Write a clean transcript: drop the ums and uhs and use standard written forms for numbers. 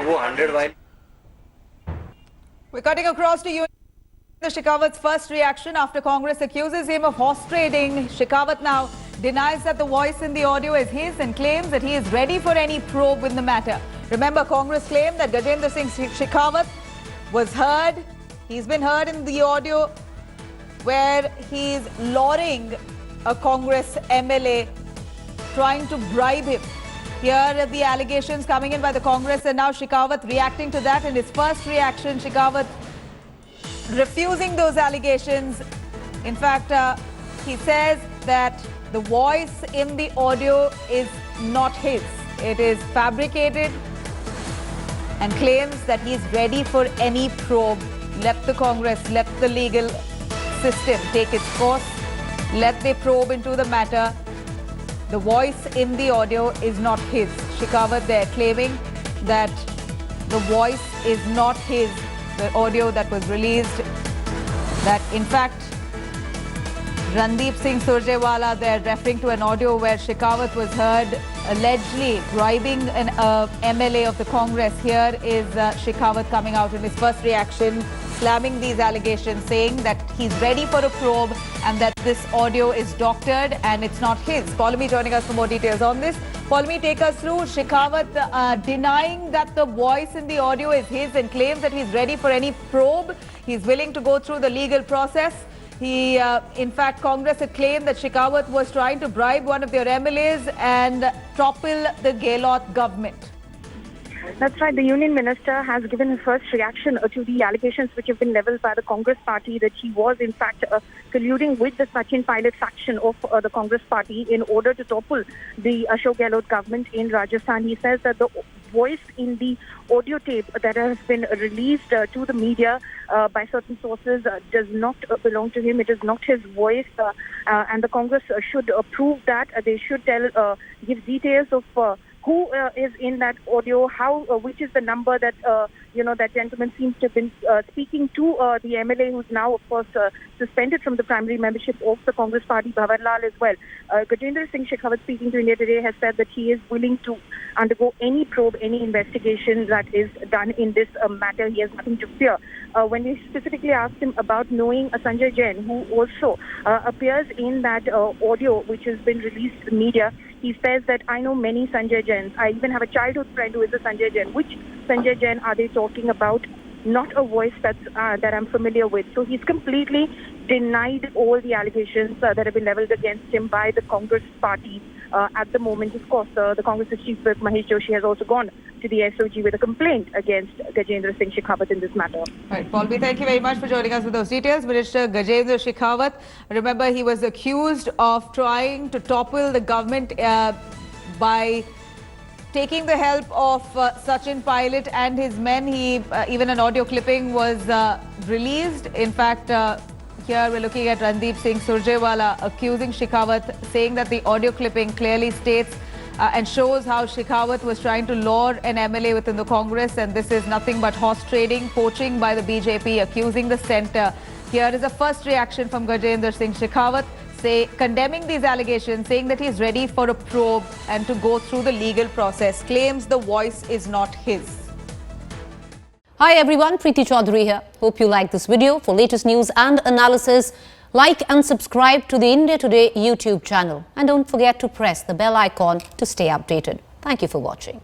वो 100 while. We're cutting across to you. Shekhawat's first reaction after Congress accuses him of horse trading. Shekhawat now denies that the voice in the audio is his and claims that he is ready for any probe in the matter. Remember, Congress claimed that Gajendra Singh Shekhawat was heard. He's been heard in the audio where he's luring a Congress MLA, trying to bribe him. Here are the allegations coming in by the Congress, and now Shekhawat reacting to that. In his first reaction, Shekhawat refusing those allegations. In fact, he says that the voice in the audio is not his. It is fabricated, and claims that he is ready for any probe. Let the Congress, let the legal system take its course. Let they probe into the matter. The voice in the audio is not his. Shekhawat there claiming that the voice is not his. The audio that was released, that in fact Randeep Singh Surjewala, they're referring to an audio where Shekhawat was heard allegedly bribing an MLA of the Congress. Here is Shekhawat coming out in his first reaction, slamming these allegations, saying that he's ready for a probe and that this audio is doctored and it's not his. Paulami joining us for more details on this. Paulami, take us through Shekhawat denying that the voice in the audio is his and claims that he's ready for any probe. He's willing to go through the legal process. He, in fact, Congress had claimed that Shekhawat was trying to bribe one of their MLAs and topple the Gehlot government. That's right. The Union Minister has given his first reaction to the allegations which have been levelled by the Congress party that he was, in fact, colluding with the Sachin Pilot faction of the Congress party in order to topple the Ashok Gehlot government in Rajasthan. He says that the voice in the audio tape that has been released to the media by certain sources does not belong to him. It is not his voice, and the Congress should prove that. They should give details of who is in that audio, which is the number that that gentleman seems to have been speaking to the MLA, who's now, of course, suspended from the primary membership of the Congress party, Bhavar Lal, as well. Gajendra Singh Shekhawat, speaking to India Today, has said that he is willing to undergo any probe, any investigation that is done in this matter. He has nothing to fear. When we specifically asked him about knowing Sanjay Jain, who also appears in that audio which has been released to the media, he says that I know many Sanjay Jains. I even have a childhood friend who is a Sanjay Jain. Which Sanjay Jain are they talking about? Not a voice that I'm familiar with. So he's completely denied all the allegations that have been levelled against him by the Congress party at the moment. Of course, the Congress's chief whip, Mahesh Joshi, has also gone to the SOG with a complaint against Gajendra Singh Shekhawat in this matter. Right, Paulami, thank you very much for joining us with those details. Minister Gajendra Shekhawat, remember, he was accused of trying to topple the government by taking the help of Sachin Pilot and his men. Even an audio clipping was released. In fact, here we're looking at Randeep Singh Surjewala accusing Shekhawat, saying that the audio clipping clearly states and shows how Shekhawat was trying to lure an MLA within the Congress, and this is nothing but horse trading, poaching by the BJP, accusing the centre. Here is a first reaction from Gajendra Singh Shekhawat, condemning these allegations, saying that he is ready for a probe and to go through the legal process. Claims the voice is not his. Hi everyone, Preeti Chaudhary here. Hope you like this video. For latest news and analysis, like and subscribe to the India Today YouTube channel. And don't forget to press the bell icon to stay updated. Thank you for watching.